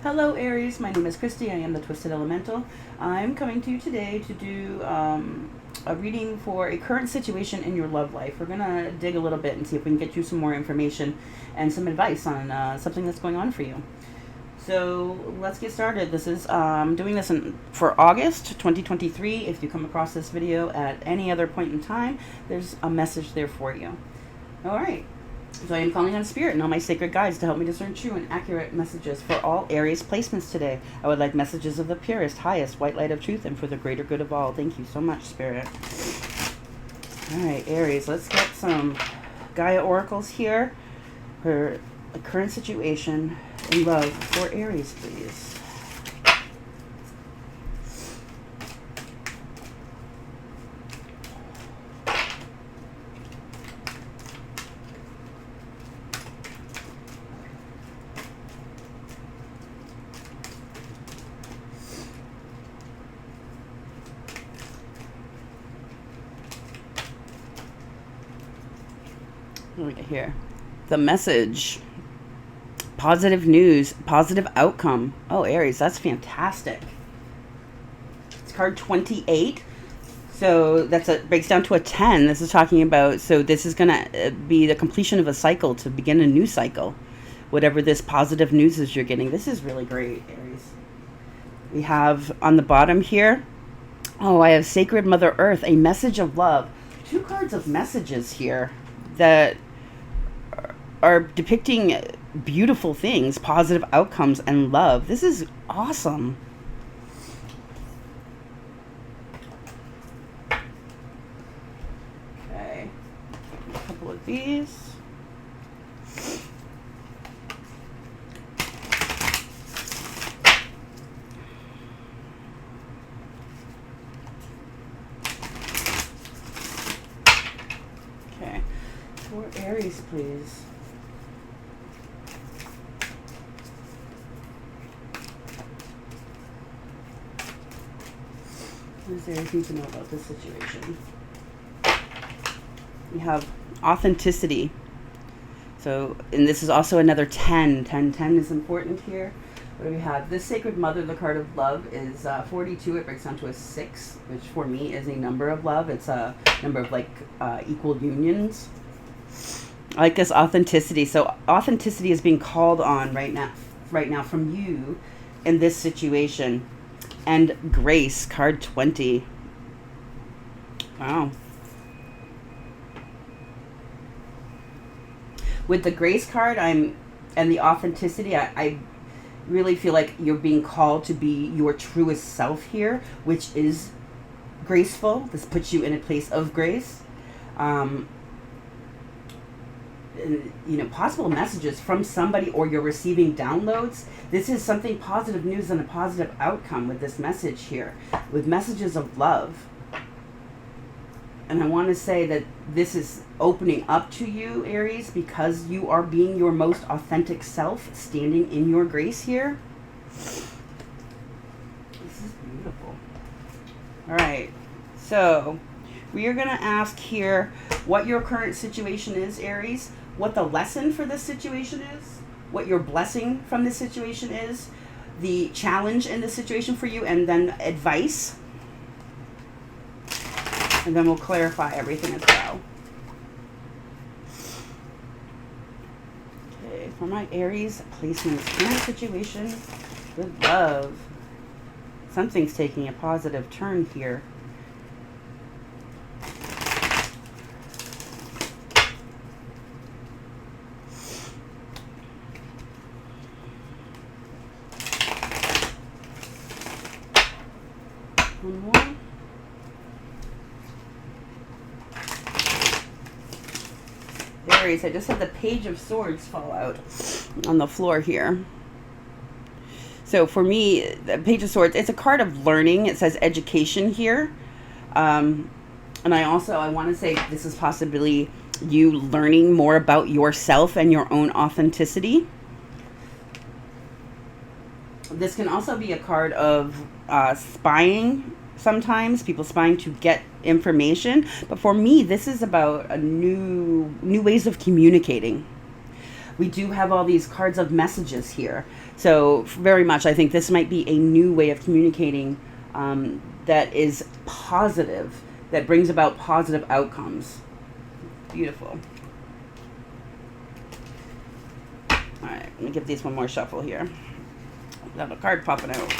Hello Aries, my name is Kristi. I am the Twisted Elemental. I'm coming to you today to do a reading for a current situation in your love life. We're going to dig a little bit and see if we can get you some more information and some advice on something that's going on for you. So let's get started. This is doing this for August 2023. If you come across this video at any other point in time, there's a message there for you. All right. So I am calling on Spirit and all my sacred guides to help me discern true and accurate messages for all Aries placements today. I would like messages of the purest, highest, white light of truth and for the greater good of all. Thank you so much, Spirit. All right, Aries, let's get some Gaia oracles here for a current situation in love for Aries, please. What do we get here? The message. Positive news. Positive outcome. Oh, Aries, that's fantastic. It's card 28. So breaks down to a 10. This is talking about, so this is going to be the completion of a cycle to begin a new cycle. Whatever this positive news is you're getting. This is really great, Aries. We have on the bottom here, oh, I have Sacred Mother Earth, a message of love. 2 cards of messages here that are depicting beautiful things, positive outcomes, and love. This is awesome. Okay, a couple of these. Okay, for Aries, please. Is there anything to know about this situation? We have authenticity. So, and this is also another 10. 10 is important here. What do we have? This Sacred Mother, the card of love, is 42. It breaks down to a 6, which for me is a number of love. It's a number of equal unions. I like this authenticity. So authenticity is being called on right now from you in this situation. And grace, card 20. Wow. With the grace card, and the authenticity, I really feel like you're being called to be your truest self here, which is graceful. This puts you in a place of grace. Possible messages from somebody, or you're receiving downloads. This is something positive news and a positive outcome with this message here, with messages of love. And I want to say that this is opening up to you, Aries, because you are being your most authentic self, standing in your grace here. This is beautiful. All right, so we are going to ask here what your current situation is, Aries, what the lesson for this situation is, what your blessing from this situation is, the challenge in this situation for you, and then advice. And then we'll clarify everything as well. Okay, for my Aries placements, current situation with love. Something's taking a positive turn here. One more. Aries, I just had the Page of Swords fall out on the floor here. So for me, the Page of Swords, it's a card of learning. It says education here. And I want to say this is possibly you learning more about yourself and your own authenticity. This can also be a card of spying. Sometimes people spying to get information, but for me this is about a new ways of communicating. We do have all these cards of messages here. So very much, I think this might be a new way of communicating that is positive, that brings about positive outcomes. Beautiful. All right, let me give these one more shuffle here. I have a card popping out.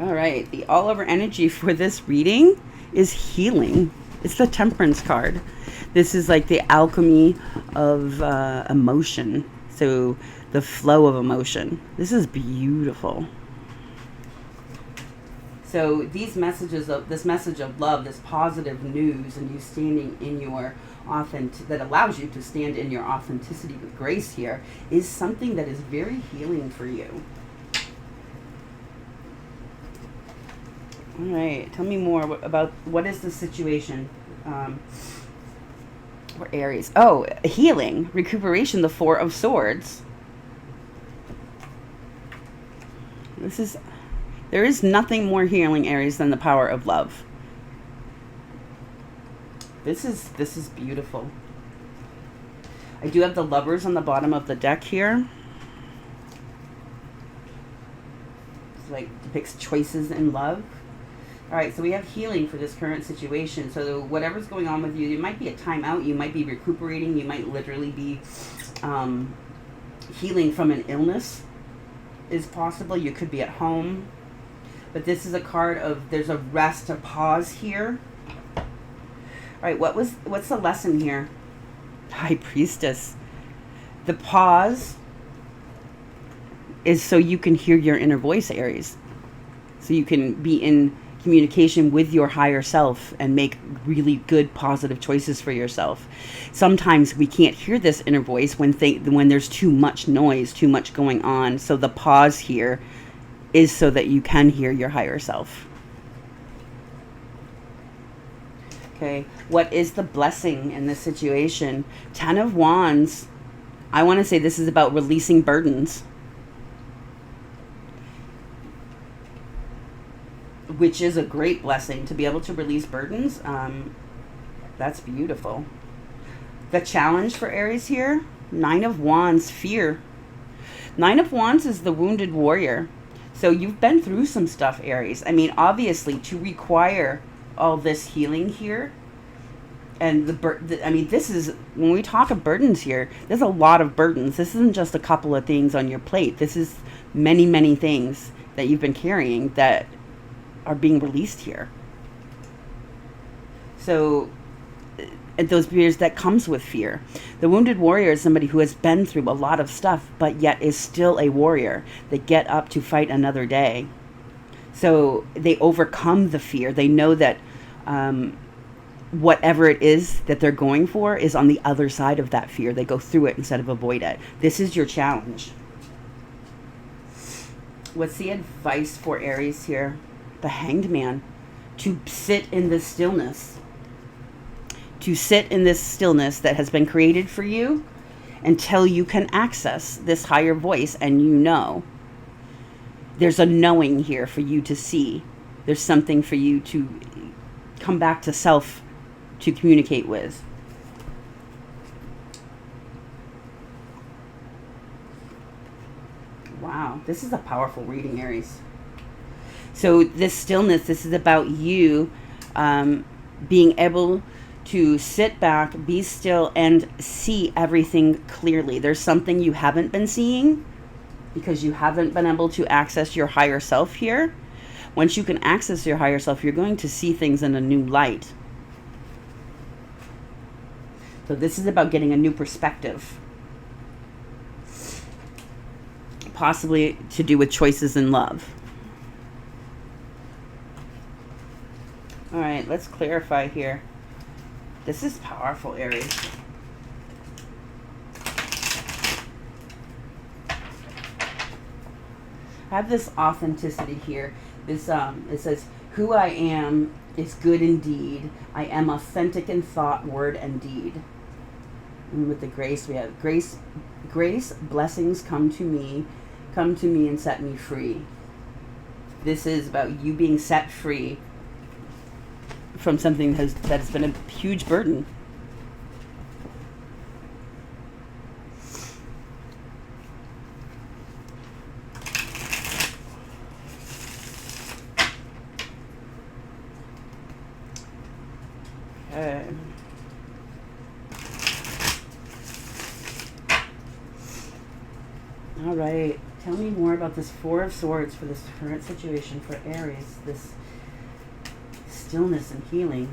All right, the all-over energy for this reading is healing. It's the Temperance card. This is like the alchemy of emotion. So the flow of emotion. This is beautiful. So these messages of this message of love, this positive news, and you standing in your that allows you to stand in your authenticity with grace here, is something that is very healing for you. All right, tell me more about what is the situation for Aries. Oh, healing, recuperation, the Four of Swords. There is nothing more healing, Aries, than the power of love. This is beautiful. I do have the Lovers on the bottom of the deck here. It's like depicts choices in love. All right, so we have healing for this current situation. So whatever's going on with you, it might be a timeout. You might be recuperating. You might literally be healing from an illness is possible. You could be at home. But this is a card of there's a rest, a pause here. All right, what's the lesson here? High Priestess. The pause is so you can hear your inner voice, Aries. So you can be in communication with your higher self and make really good positive choices for yourself. Sometimes we can't hear this inner voice when there's too much noise, too much going on. So the pause here is so that you can hear your higher self. Okay, what is the blessing in this situation? 10 of Wands. I want to say this is about releasing burdens, which is a great blessing to be able to release burdens. That's beautiful. The challenge for Aries here, 9 of Wands, fear. 9 of Wands is the wounded warrior. So you've been through some stuff, Aries. I mean, obviously, to require all this healing here, and this is, when we talk of burdens here, there's a lot of burdens. This isn't just a couple of things on your plate. This is many, many things that you've been carrying that are being released here. So those fears that comes with fear. The wounded warrior is somebody who has been through a lot of stuff, but yet is still a warrior. They get up to fight another day. So they overcome the fear. They know that whatever it is that they're going for is on the other side of that fear. They go through it instead of avoid it. This is your challenge. What's the advice for Aries here? The Hanged Man. To sit in this stillness. To sit in this stillness that has been created for you until you can access this higher voice, and you know. There's a knowing here for you to see. There's something for you to come back to self to communicate with. Wow, this is a powerful reading, Aries. So this stillness, this is about you being able to sit back, be still, and see everything clearly. There's something you haven't been seeing because you haven't been able to access your higher self here. Once you can access your higher self, you're going to see things in a new light. So this is about getting a new perspective. Possibly to do with choices in love. All right, let's clarify here. This is powerful, Aries. I have this authenticity here. This it says, "Who I am is good indeed. I am authentic in thought, word, and deed." And with the grace, we have grace. Blessings come to me and set me free. This is about you being set free from something that has been a huge burden. Okay. All right. Tell me more about this Four of Swords for this current situation for Aries. This stillness and healing.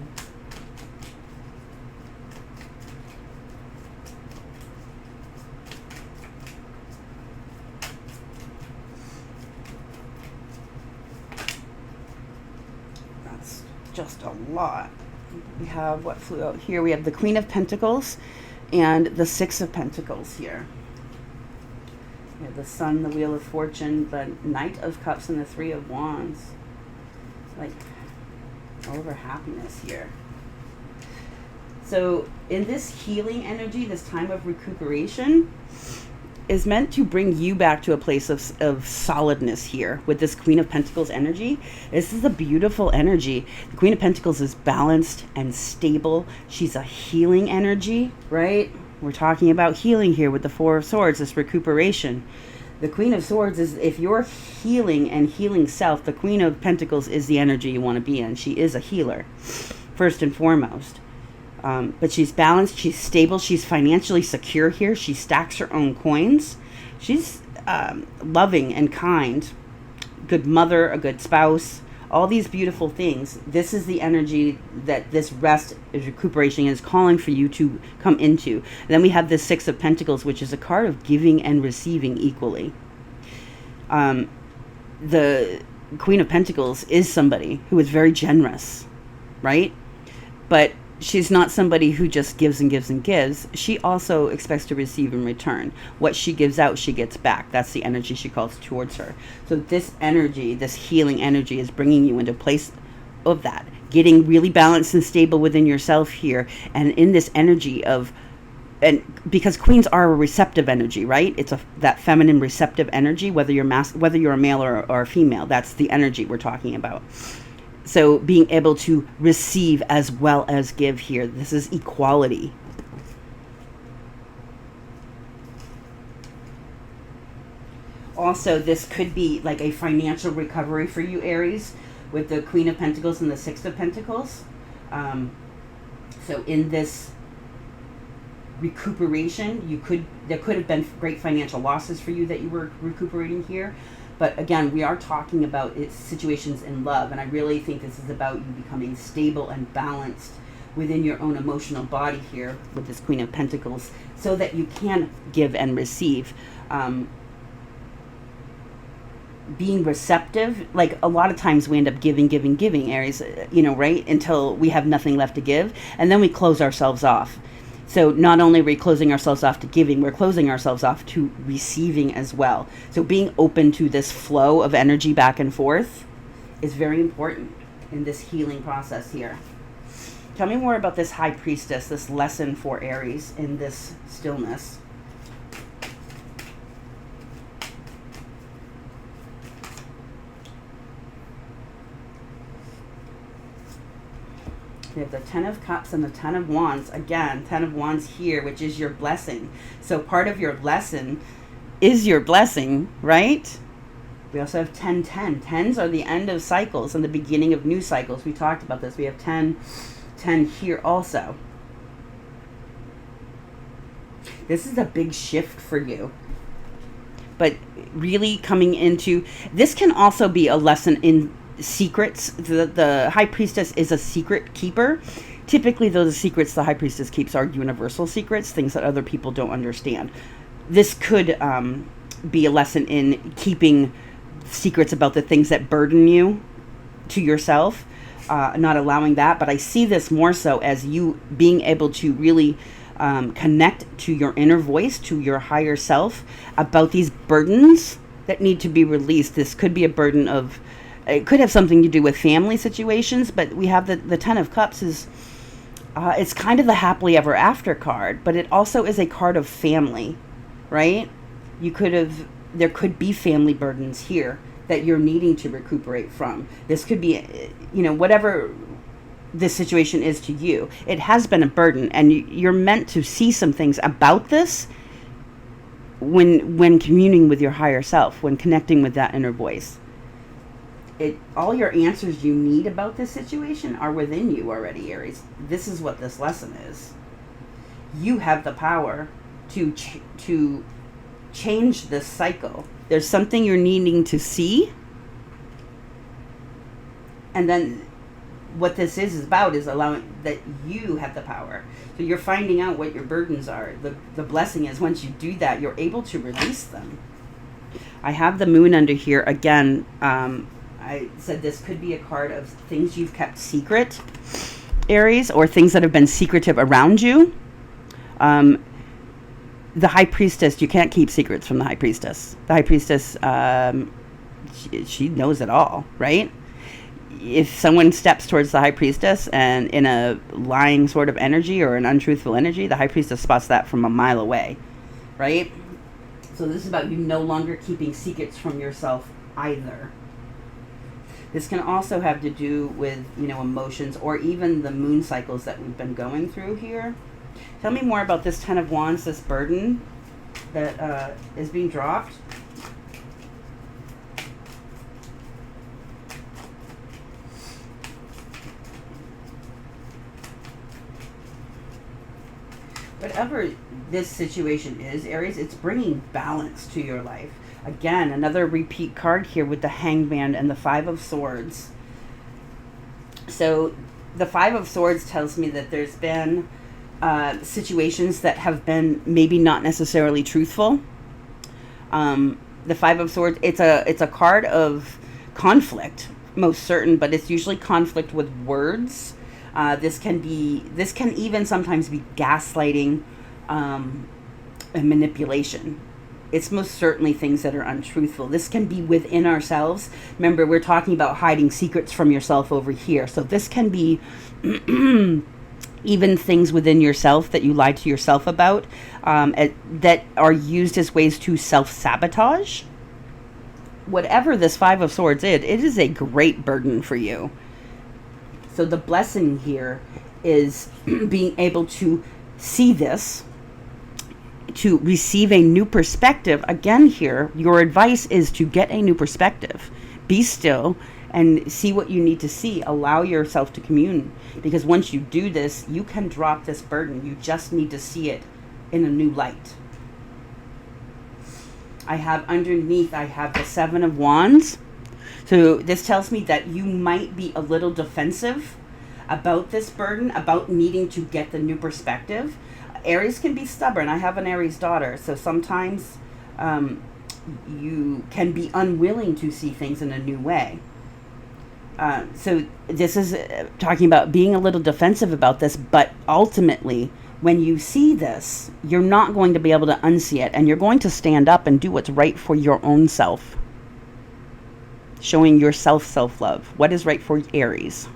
That's just a lot. We have what flew out here. We have the Queen of Pentacles and the Six of Pentacles here. We have the Sun, the Wheel of Fortune, the Knight of Cups, and the Three of Wands. Like, all over happiness here. So, in this healing energy, this time of recuperation is meant to bring you back to a place of solidness here with this Queen of Pentacles energy. This is a beautiful energy. The Queen of Pentacles is balanced and stable. She's a healing energy, right? We're talking about healing here with the Four of Swords, this recuperation. The Queen of Swords is, if you're healing and healing self, the Queen of Pentacles is the energy you want to be in. She is a healer, first and foremost. But she's balanced, she's stable, she's financially secure here. She stacks her own coins. She's loving and kind, good mother, a good spouse, all these beautiful things. This is the energy that this rest, recuperation is calling for you to come into. And then we have the Six of Pentacles, which is a card of giving and receiving equally. The Queen of Pentacles is somebody who is very generous, right? But she's not somebody who just gives and gives and gives. She also expects to receive in return. What she gives out, she gets back. That's the energy she calls towards her. So this energy, this healing energy, is bringing you into a place of that. Getting really balanced and stable within yourself here. And in this energy of, and because queens are a receptive energy, right? It's that feminine receptive energy, whether you're a male or a female. That's the energy we're talking about. So being able to receive as well as give here. This is equality. Also, this could be like a financial recovery for you, Aries, with the Queen of Pentacles and the Six of Pentacles. So in this recuperation, there could have been great financial losses for you that you were recuperating here. But again, we are talking about situations in love, and I really think this is about you becoming stable and balanced within your own emotional body here with this Queen of Pentacles, so that you can give and receive. Being receptive, like a lot of times we end up giving, Aries, right? Until we have nothing left to give, and then we close ourselves off. So not only are we closing ourselves off to giving, we're closing ourselves off to receiving as well. So being open to this flow of energy back and forth is very important in this healing process here. Tell me more about this High Priestess, this lesson for Aries in this stillness. We have the Ten of Cups and the Ten of Wands. Again, Ten of Wands here, which is your blessing. So part of your lesson is your blessing, right? We also have 10-10. Tens are the end of cycles and the beginning of new cycles. We talked about this. We have 10-10 here also. This is a big shift for you. But really coming into, this can also be a lesson in secrets. The High Priestess is a secret keeper. Typically, though, the secrets the High Priestess keeps are universal secrets, things that other people don't understand. This could be a lesson in keeping secrets about the things that burden you to yourself, not allowing that. But I see this more so as you being able to really connect to your inner voice, to your higher self, about these burdens that need to be released. This could be a burden of, it could have something to do with family situations, but we have the Ten of Cups is, it's kind of the happily ever after card, but it also is a card of family, right? There could be family burdens here that you're needing to recuperate from. This could be, whatever this situation is to you. It has been a burden, and you're meant to see some things about this when communing with your higher self, when connecting with that inner voice. All your answers you need about this situation are within you already, Aries. This is what this lesson is. You have the power to change this cycle. There's something you're needing to see, and then what this is about is allowing that you have the power. So you're finding out what your burdens are. The blessing is once you do that, you're able to release them. I have the moon under here again. I said this could be a card of things you've kept secret, Aries, or things that have been secretive around you. The High Priestess, you can't keep secrets from the High Priestess. The High Priestess, she knows it all, right? If someone steps towards the High Priestess and in a lying sort of energy or an untruthful energy, the High Priestess spots that from a mile away, right? So this is about you no longer keeping secrets from yourself either. This can also have to do with, emotions or even the moon cycles that we've been going through here. Tell me more about this Ten of Wands, this burden that is being dropped. Whatever this situation is, Aries, it's bringing balance to your life. Again, another repeat card here with the Hangman and the Five of Swords. So the Five of Swords tells me that there's been situations that have been maybe not necessarily truthful. The Five of Swords, it's a card of conflict, most certain, but it's usually conflict with words. This can even sometimes be gaslighting and manipulation. It's most certainly things that are untruthful. This can be within ourselves. Remember, we're talking about hiding secrets from yourself over here. So this can be even things within yourself that you lie to yourself about, that are used as ways to self-sabotage. Whatever this Five of Swords is, it is a great burden for you. So the blessing here is being able to see this, to receive a new perspective. Again here, your advice is to get a new perspective. Be still and see what you need to see. Allow yourself to commune. Because once you do this, you can drop this burden. You just need to see it in a new light. I have the Seven of Wands. So this tells me that you might be a little defensive about this burden, about needing to get the new perspective. Aries can be stubborn. I have an Aries daughter, so sometimes you can be unwilling to see things in a new way. So this is talking about being a little defensive about this, but ultimately, when you see this, you're not going to be able to unsee it, and you're going to stand up and do what's right for your own self. Showing yourself self-love. What is right for Aries?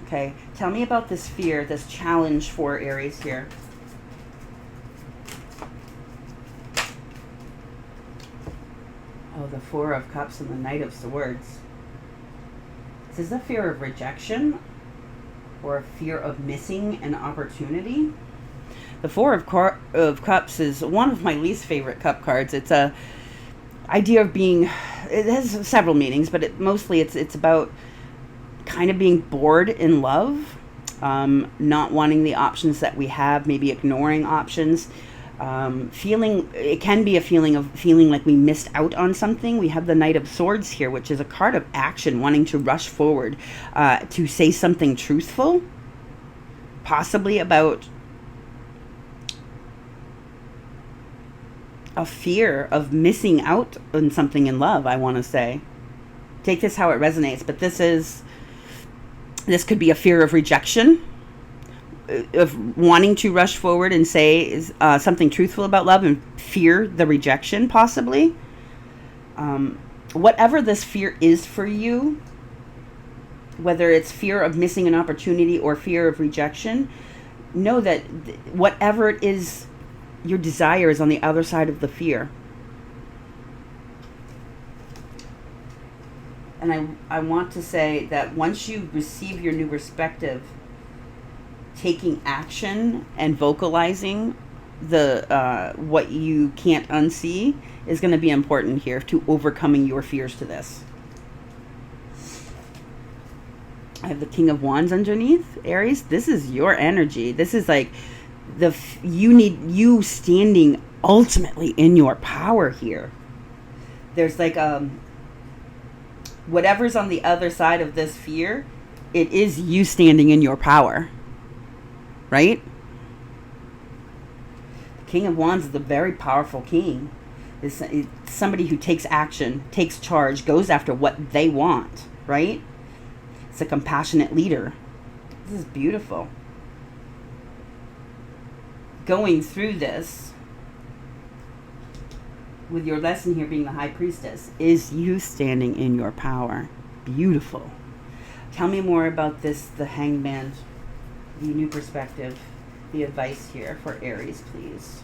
Okay, tell me about this fear, this challenge for Aries here. Oh, the Four of Cups and the Knight of Swords. Is this a fear of rejection or a fear of missing an opportunity? The Four of Cups is one of my least favorite cup cards. It's a idea of being, it has several meanings, but mostly it's about kind of being bored in love, not wanting the options that we have, maybe ignoring options, it can be a feeling of feeling like we missed out on something. We have the Knight of Swords here, which is a card of action, wanting to rush forward, to say something truthful, possibly about a fear of missing out on something in love, I want to say. Take this how it resonates, but this could be a fear of rejection, of wanting to rush forward and say something truthful about love and fear the rejection, possibly. Whatever this fear is for you, whether it's fear of missing an opportunity or fear of rejection, know that whatever it is, your desire is on the other side of the fear. And I want to say that once you receive your new perspective, taking action and vocalizing the what you can't unsee is going to be important here to overcoming your fears to this. I have the King of Wands underneath, Aries. This is your energy. This is like you standing ultimately in your power here. There's like whatever's on the other side of this fear, it is you standing in your power, right? The King of Wands is a very powerful king. It's somebody who takes action, takes charge, goes after what they want, right? It's a compassionate leader. This is beautiful. Going through this, with your lesson here being the High Priestess, is you standing in your power. Beautiful. Tell me more about this, the Hangman, the new perspective, the advice here for Aries, please.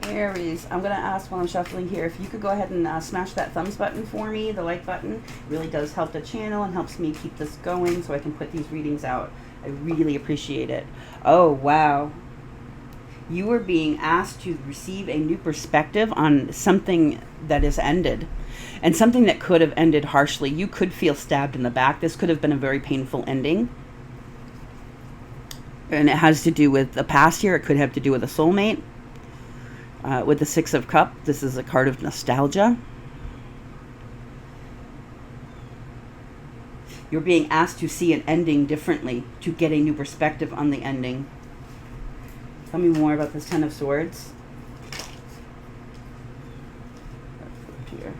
Aries, I'm going to ask while I'm shuffling here, if you could go ahead and smash that thumbs button for me, the like button. It really does help the channel and helps me keep this going so I can put these readings out. I really appreciate it. Oh, wow. You are being asked to receive a new perspective on something that is ended, and something that could have ended harshly. You could feel stabbed in the back. This could have been a very painful ending. And it has to do with the past here. It could have to do with a soulmate. With the Six of Cups, this is a card of nostalgia. You're being asked to see an ending differently, to get a new perspective on the ending. Tell me more about this Ten of Swords. Here.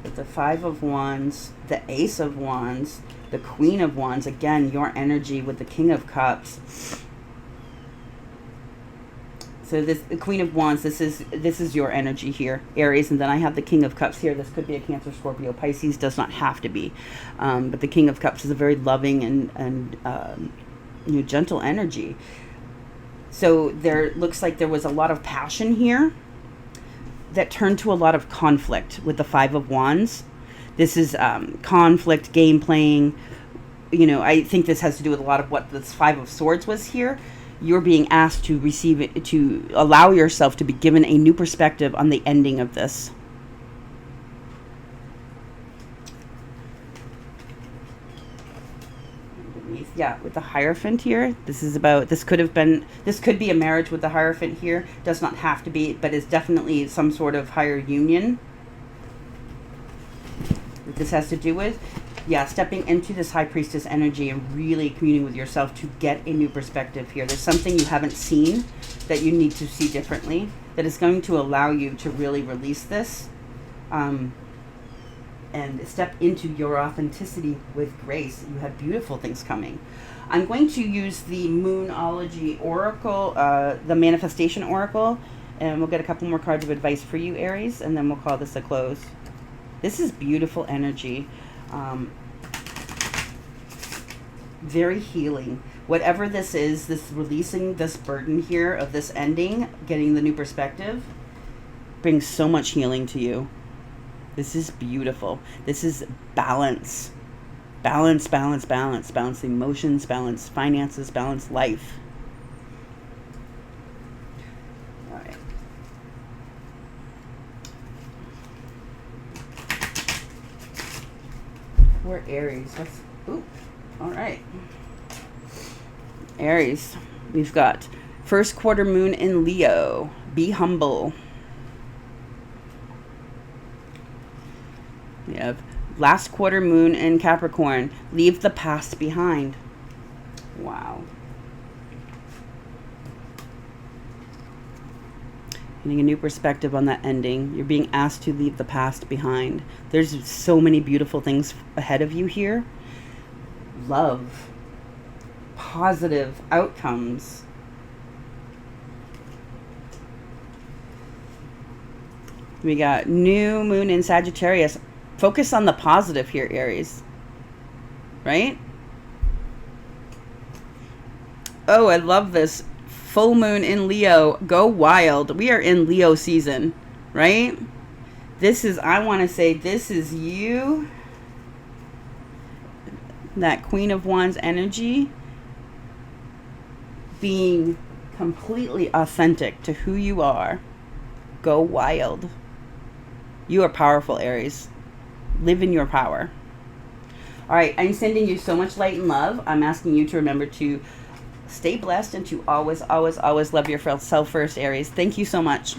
With the Five of Wands, the Ace of Wands, the Queen of Wands. Again, your energy with the King of Cups. So this, the Queen of Wands, this is your energy here, Aries. And then I have the King of Cups here. This could be a Cancer, Scorpio, Pisces. Does not have to be. But the King of Cups is a very loving and gentle energy. So there looks like there was a lot of passion here that turned to a lot of conflict with the Five of Wands. This is conflict, game playing. I think this has to do with a lot of what this Five of Swords was here. You're being asked to receive it, to allow yourself to be given a new perspective on the ending of this. Yeah, with the Hierophant here, this could be a marriage with the Hierophant here. Does not have to be, but is definitely some sort of higher union that this has to do with. Yeah, stepping into this High Priestess energy and really communing with yourself to get a new perspective here. There's something you haven't seen that you need to see differently that is going to allow you to really release this and step into your authenticity with grace. You have beautiful things coming. I'm going to use the Moonology Oracle, the Manifestation Oracle, and we'll get a couple more cards of advice for you, Aries, and then we'll call this a close. This is beautiful energy. Very healing. Whatever this is, this releasing this burden here of this ending, getting the new perspective, brings so much healing to you. This is beautiful. This is balance. Balance, balance, balance. Balance emotions, balance finances, balance life. All right. For Aries, all right. Aries, we've got first quarter moon in Leo. Be humble. We have last quarter moon in Capricorn. Leave the past behind. Wow. Getting a new perspective on that ending. You're being asked to leave the past behind. There's so many beautiful things ahead of you here. Love. Positive outcomes. We got new moon in Sagittarius. Focus on the positive here, Aries. Right? Oh, I love this. Full moon in Leo. Go wild. We are in Leo season, right? This is, I want to say, this is you. That Queen of Wands energy. Being completely authentic to who you are. Go wild. You are powerful, Aries. Live in your power. All right, I'm sending you so much light and love. I'm asking you to remember to stay blessed and to always, always, always love yourself first, Aries. Thank you so much.